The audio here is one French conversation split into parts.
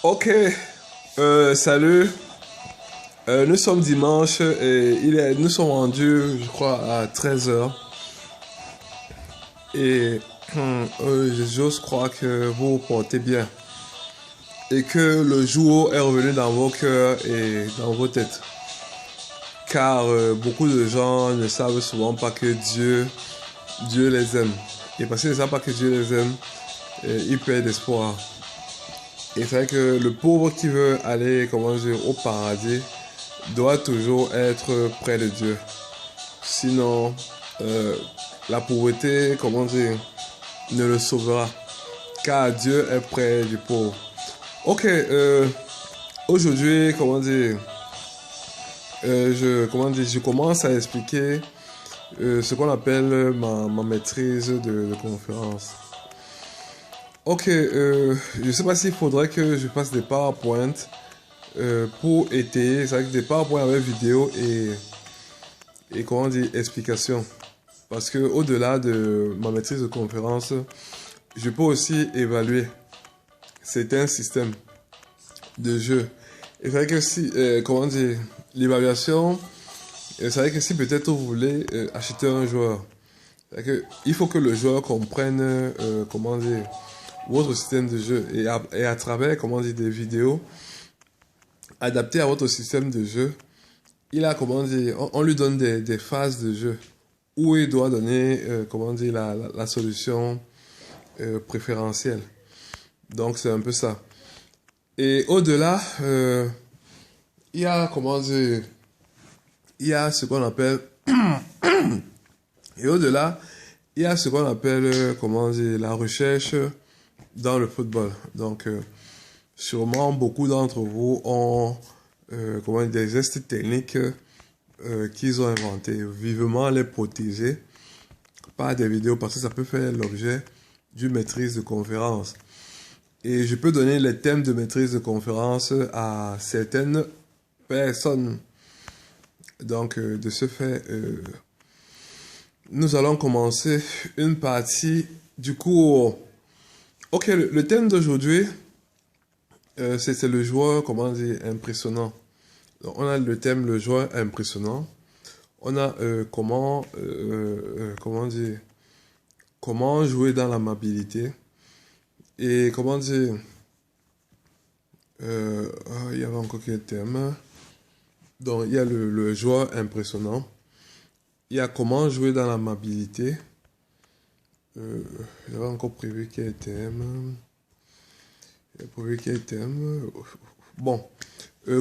Ok, salut. Nous sommes dimanche et nous sommes rendus, je crois, à 13 heures. Et j'ose croire que vous vous portez bien. Et que le jour est revenu dans vos cœurs et dans vos têtes. Car beaucoup de gens ne savent souvent pas que Dieu les aime. Et parce qu'ils ne savent pas que Dieu les aime, ils perdent espoir. Et c'est vrai que le pauvre qui veut aller, comment dire, au paradis, doit toujours être près de Dieu. Sinon, la pauvreté, comment dire, ne le sauvera. Car Dieu est près du pauvre. Ok, aujourd'hui, je commence à expliquer ce qu'on appelle ma maîtrise de conférence. Ok, je ne sais pas s'il faudrait que je fasse des PowerPoint pour étayer. C'est vrai que des PowerPoint avec vidéo et comment dire, explication. Parce que au-delà de ma maîtrise de conférence, je peux aussi évaluer certains systèmes de jeu. Et c'est vrai que si, comment dire, l'évaluation, c'est vrai que si peut-être vous voulez acheter un joueur, il faut que le joueur comprenne, comment dire, votre système de jeu. Et à travers, comment dire, des vidéos adaptées à votre système de jeu, il a, comment dire, on lui donne des phases de jeu où il doit donner, comment dire, la solution préférentielle. Donc, c'est un peu ça. Et au-delà, il y a, comment dire, il y a ce qu'on appelle, et au-delà, il y a ce qu'on appelle, comment dire, la recherche dans le football. Donc, sûrement, beaucoup d'entre vous ont, comment dire, des gestes techniques qu'ils ont inventés. Vivement les protéger par des vidéos parce que ça peut faire l'objet d'une maîtrise de conférence. Et je peux donner les thèmes de maîtrise de conférence à certaines personnes. Donc, de ce fait, nous allons commencer une partie du cours. Ok, le thème d'aujourd'hui, c'est le joueur, comment dire, impressionnant. Donc, on a le thème, le joueur impressionnant. On a comment dire, comment jouer dans l'amabilité. Et comment dire, il y avait encore quel thème. Donc, il y a le joueur impressionnant. Il y a comment jouer dans l'amabilité. J'avais encore prévu quel thème. Bon, je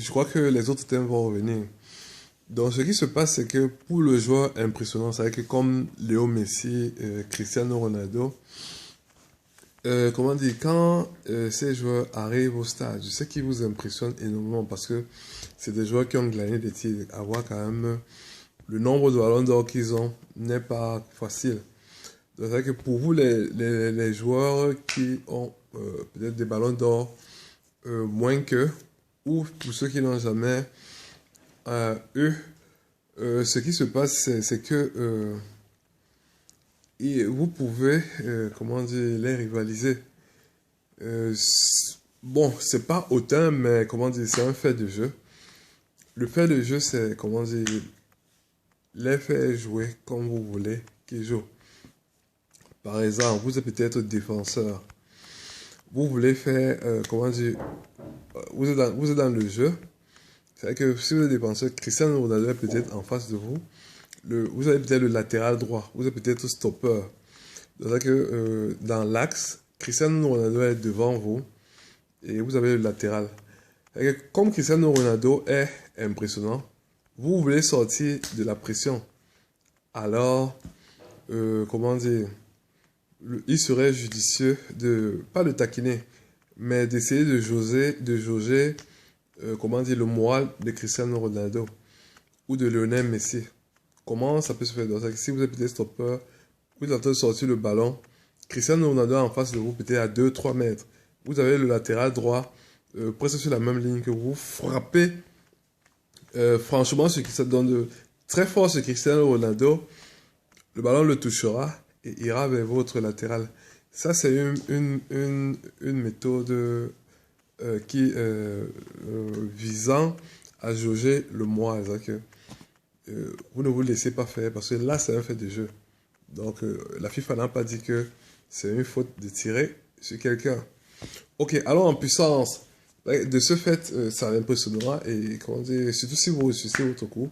crois que les autres thèmes vont revenir. Donc, ce qui se passe, c'est que pour le joueur impressionnant, c'est que comme Léo Messi, Cristiano Ronaldo, comment dire, quand ces joueurs arrivent au stade, je sais qu'ils vous impressionnent énormément parce que c'est des joueurs qui ont gagné des titres. Avoir quand même le nombre de ballons d'or qu'ils ont n'est pas facile. Donc, c'est vrai que pour vous, les joueurs qui ont peut-être des ballons d'or moins qu'eux, ou pour ceux qui n'ont jamais eu, ce qui se passe, c'est que vous pouvez, comment dire, les rivaliser. Bon, c'est pas autant, mais comment dire, c'est un fait de jeu. Le fait de jeu, c'est, comment dire, les faire jouer comme vous voulez qu'ils jouent. Par exemple, vous êtes peut-être défenseur. Vous voulez faire, comment dire, vous êtes dans le jeu. C'est-à-dire que si vous êtes défenseur, Cristiano Ronaldo est peut-être en face de vous. Vous avez peut-être le latéral droit. Vous êtes peut-être stopper. C'est-à-dire que dans l'axe, Cristiano Ronaldo est devant vous. Et vous avez le latéral. Comme Cristiano Ronaldo est impressionnant, vous voulez sortir de la pression. Alors, comment dire, il serait judicieux de, pas de taquiner, mais d'essayer de jauger, comment dire, le moral de Cristiano Ronaldo ou de Lionel Messi. Comment ça peut se faire? Donc, si vous êtes peut-être stopper, vous êtes en train de sortir le ballon, Cristiano Ronaldo en face de vous, peut-être à 2-3 mètres. Vous avez le latéral droit, presque sur la même ligne que vous, frappez franchement, ce qui se donne très fort sur Cristiano Ronaldo, le ballon le touchera et ira vers votre latéral. Ça, c'est une méthode qui visant à jauger le moi. C'est-à-dire que vous ne vous laissez pas faire parce que là, c'est un fait de jeu. Donc, la FIFA n'a pas dit que c'est une faute de tirer sur quelqu'un. Ok, alors en puissance. De ce fait, ça l'impressionnera et comment dire, surtout si vous réussissez votre coup,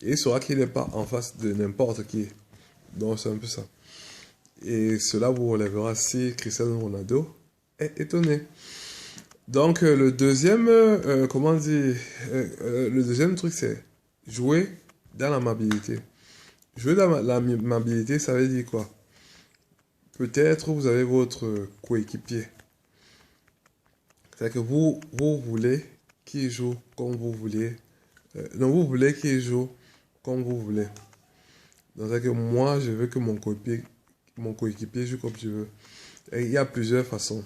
et il saura qu'il n'est pas en face de n'importe qui. Donc, c'est un peu ça. Et cela vous relèvera si Cristiano Ronaldo est étonné. Donc, le deuxième, comment dire, le deuxième truc, c'est jouer dans l'amabilité. Jouer dans l'amabilité, ça veut dire quoi? Peut-être vous avez votre coéquipier. C'est-à-dire que vous voulez qu'il joue comme vous voulez. Non, vous voulez qu'il joue comme vous voulez. Donc, c'est-à-dire que moi, je veux que mon coéquipier joue comme je veux. Et il y a plusieurs façons.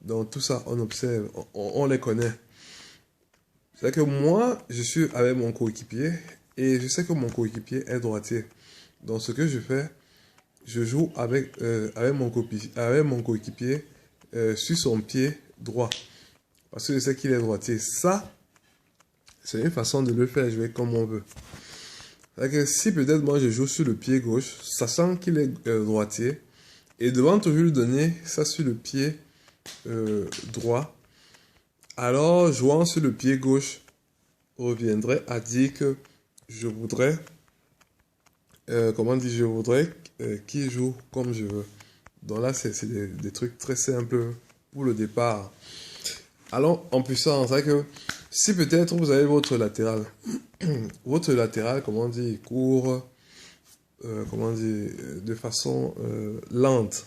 Donc, tout ça, on observe, on les connaît. C'est-à-dire que moi, je suis avec mon coéquipier et je sais que mon coéquipier est droitier. Donc, ce que je fais, je joue avec mon coéquipier sur son pied droit. Parce que je sais qu'il est droitier. Ça, c'est une façon de le faire jouer comme on veut. C'est-à-dire que si peut-être moi je joue sur le pied gauche, sachant qu'il est droitier, et devant toujours lui donner ça sur le pied droit, alors jouant sur le pied gauche reviendrait à dire que je voudrais, je voudrais qu'il joue comme je veux. Donc là, c'est des trucs très simples pour le départ. Allons en puissance. C'est que si peut-être vous avez votre latéral, comment dire, il court, de façon lente.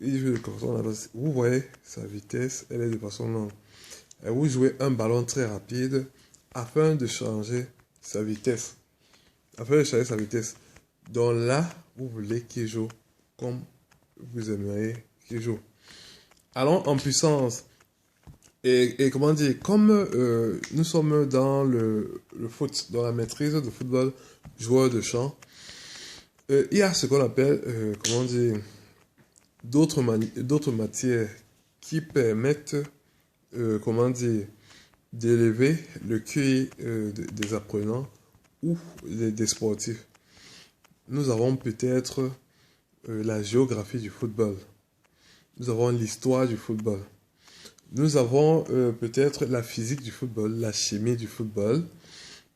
Il joue de façon lente. Vous voyez sa vitesse, elle est de façon lente. Et vous jouez un ballon très rapide afin de changer sa vitesse. Donc là, vous voulez qu'il joue comme vous aimeriez qu'il joue. Allons en puissance. Et comment dire, comme nous sommes dans le foot, dans la maîtrise de football, joueur de champ, il y a ce qu'on appelle, d'autres matières qui permettent, d'élever le QI des apprenants ou des sportifs. Nous avons peut-être la géographie du football. Nous avons l'histoire du football. Nous avons peut-être la physique du football, la chimie du football.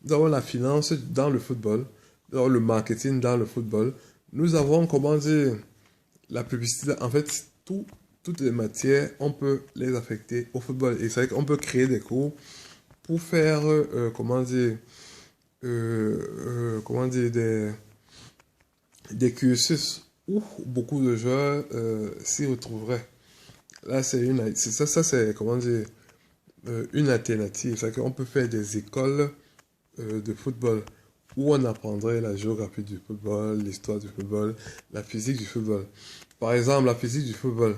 Nous avons la finance dans le football. Nous avons le marketing dans le football. Nous avons, la publicité. En fait, toutes les matières, on peut les affecter au football. Et c'est vrai qu'on peut créer des cours pour faire, des cursus où beaucoup de joueurs s'y retrouveraient. Là, c'est une alternative. C'est qu'on peut faire des écoles de football où on apprendrait la géographie du football, l'histoire du football, la physique du football. Par exemple, la physique du football.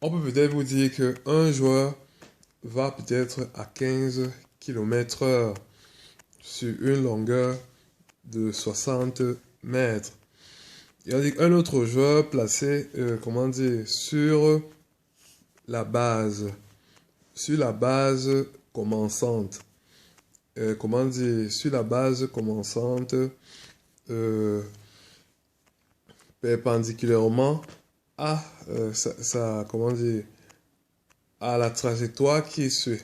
On peut peut-être vous dire qu'un joueur va peut-être à 15 km/h sur une longueur de 60 mètres. Il y a un autre joueur placé, sur la base commençante. Sur la base commençante, perpendiculairement à, à la trajectoire qui suit.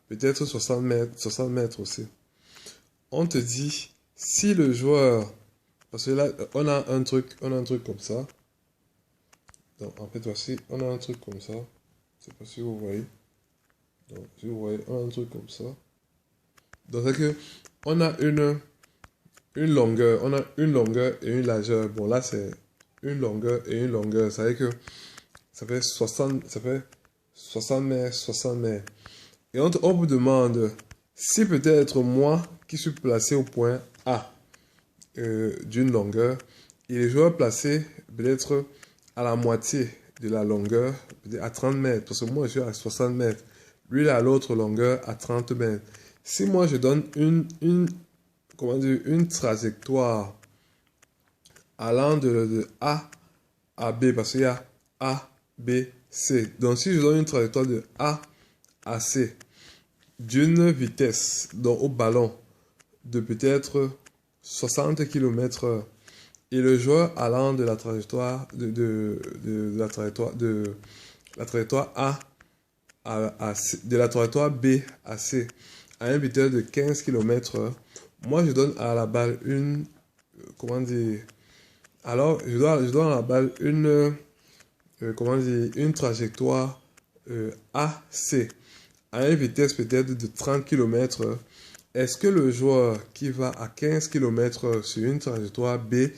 Peut-être 60 mètres aussi. On te dit, si le joueur, parce que là, on a un truc comme ça. Donc, en fait, voici, on a un truc comme ça. Je sais pas si vous voyez. Donc, si vous voyez, on a un truc comme ça. Donc, c'est que, on a une longueur et une largeur. Bon, là, c'est une longueur et une longueur. Ça veut dire que ça fait 60 mètres, 60 mètres. Et on vous demande si peut-être moi qui suis placé au point A d'une longueur et les joueurs placés peut-être à la moitié de la longueur, à 30 mètres, parce que moi je suis à 60 mètres, lui il est à l'autre longueur à 30 mètres. Si moi je donne une trajectoire allant de A à B, parce qu'il y a A, B, C. Donc, si je donne une trajectoire de A à C, d'une vitesse, donc au ballon, de peut-être 60 km/h, et le joueur allant de la trajectoire la trajectoire de la trajectoire B à C à une vitesse de 15 km/h, moi je donne à la balle une, comment dire, alors je donne à la balle une, comment dire, une trajectoire AC à une vitesse peut-être de 30 km/h. Est-ce que le joueur qui va à 15 km/h sur une trajectoire B,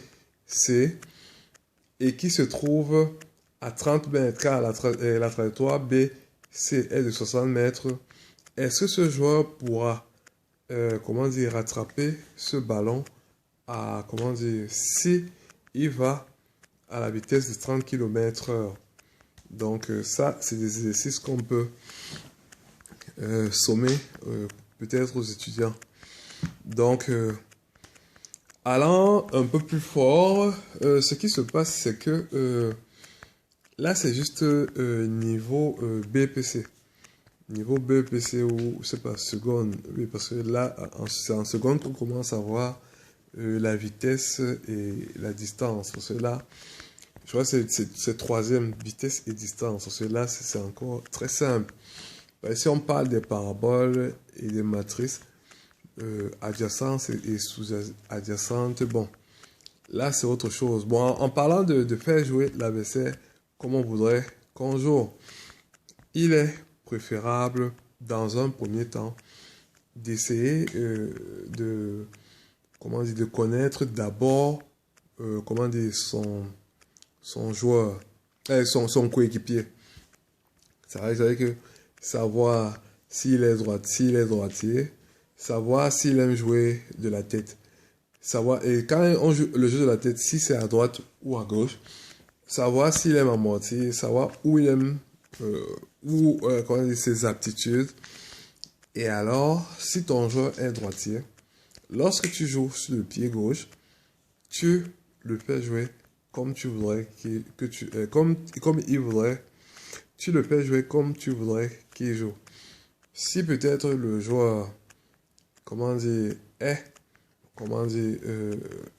C, et qui se trouve à 30 mètres, car la trajectoire B, C est de 60 mètres, est-ce que ce joueur pourra, comment dire, rattraper ce ballon à, comment dire, si il va à la vitesse de 30 km/h? Donc ça, c'est des exercices qu'on peut sommer peut-être aux étudiants. Donc, allant un peu plus fort, ce qui se passe, c'est que là, c'est juste niveau BPC. Niveau BPC ou, c'est pas, seconde. Oui, parce que là, c'est en seconde qu'on commence à voir la vitesse et la distance. Parce que là, je crois que c'est troisième, vitesse et distance. Parce que là, c'est encore très simple. Si on parle des paraboles et des matrices adjacentes et sous-adjacentes, bon, là c'est autre chose. Bon, en parlant de faire jouer l'ABC comme on voudrait qu'on joue, il est préférable dans un premier temps d'essayer comment dire, de connaître d'abord comment dire, son joueur, son coéquipier. C'est vrai que savoir s'il est droitier, savoir s'il aime jouer de la tête, savoir, et quand on joue le jeu de la tête, si c'est à droite ou à gauche, savoir s'il aime amortir, savoir où il aime, comment dire, ses aptitudes. Et alors, si ton joueur est droitier, lorsque tu joues sur le pied gauche, tu le fais jouer comme tu voudrais comme il voudrait. Tu le fais jouer comme tu voudrais qu'il joue. Si peut-être le joueur, comment dire,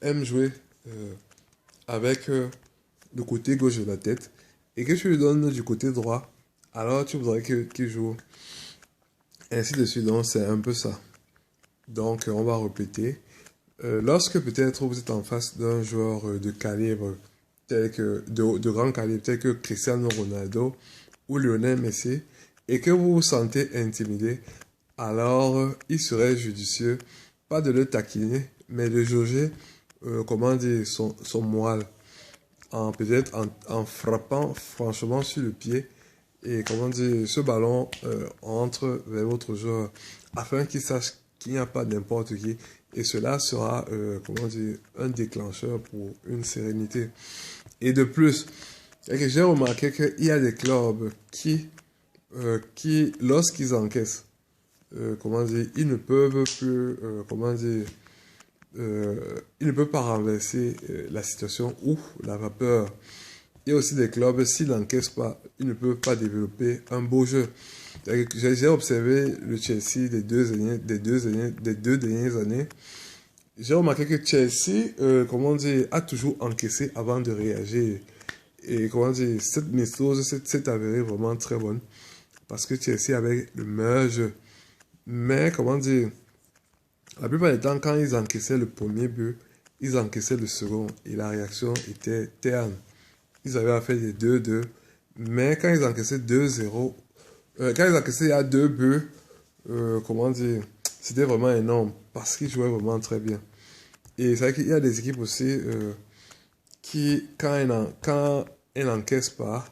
aime jouer avec le côté gauche de la tête et que tu lui donnes du côté droit, alors tu voudrais qu'il joue ainsi de suite. Donc c'est un peu ça. Donc on va répéter. Lorsque peut-être vous êtes en face d'un joueur de calibre tel que de grand calibre tel que Cristiano Ronaldo ou Lionel Messi et que vous vous sentez intimidé, alors il serait judicieux pas de le taquiner mais de jauger comment dire son moral peut-être en frappant franchement sur le pied et comment dire ce ballon entre vers votre joueur afin qu'il sache qu'il n'y a pas n'importe qui et cela sera comment dire un déclencheur pour une sérénité. Et de plus, j'ai remarqué qu'il y a des clubs qui lorsqu'ils encaissent, comment dire, ils ne peuvent plus, comment dire, ils ne peuvent pas renverser la situation ou la vapeur. Il y a aussi des clubs, s'ils n'encaissent pas, ils ne peuvent pas développer un beau jeu. J'ai observé le Chelsea des deux dernières années. J'ai remarqué que Chelsea, comment dire, a toujours encaissé avant de réagir. Et comment dire, cette méthode s'est avérée vraiment très bonne. Parce que Chelsea avait le meilleur jeu. Mais, comment dire, la plupart du temps, quand ils encaissaient le premier but, ils encaissaient le second. Et la réaction était terne. Ils avaient à faire des 2-2. Mais quand ils encaissaient 2-0, quand ils encaissaient il y a deux buts, comment dire, c'était vraiment énorme. Parce qu'ils jouaient vraiment très bien. Et c'est vrai qu'il y a des équipes aussi qui, quand elles n'encaissent pas,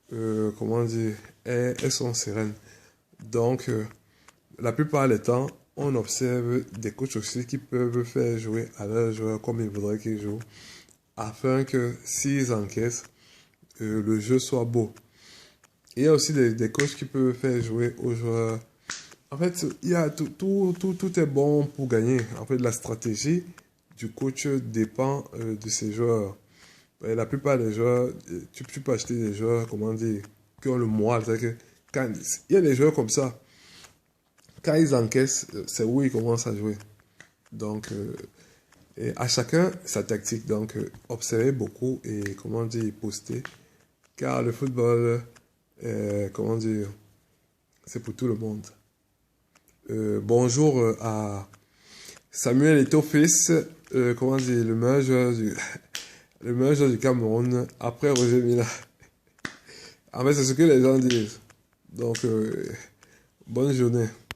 comment dire, elles sont sereines. Donc, la plupart des temps, on observe des coachs aussi qui peuvent faire jouer à leurs joueurs comme ils voudraient qu'ils jouent, afin que s'ils encaissent, le jeu soit beau. Il y a aussi des coachs qui peuvent faire jouer aux joueurs. En fait, il y a tout est bon pour gagner. En fait, la stratégie du coach dépend de ses joueurs. Et la plupart des joueurs, tu peux acheter des joueurs, comment dire, qui ont le moral. C'est-à-dire que quand, il y a des joueurs comme ça. Quand ils encaissent, c'est où ils commencent à jouer. Donc, et à chacun sa tactique. Donc, observez beaucoup et, comment dire, poster. Car le football, comment dire, c'est pour tout le monde. Bonjour à Samuel Eto'o-Fils, comment dire, le meilleur joueur du, le meilleur joueur du Cameroun, après Roger Mila. Ah, mais c'est ce que les gens disent. Donc, bonne journée.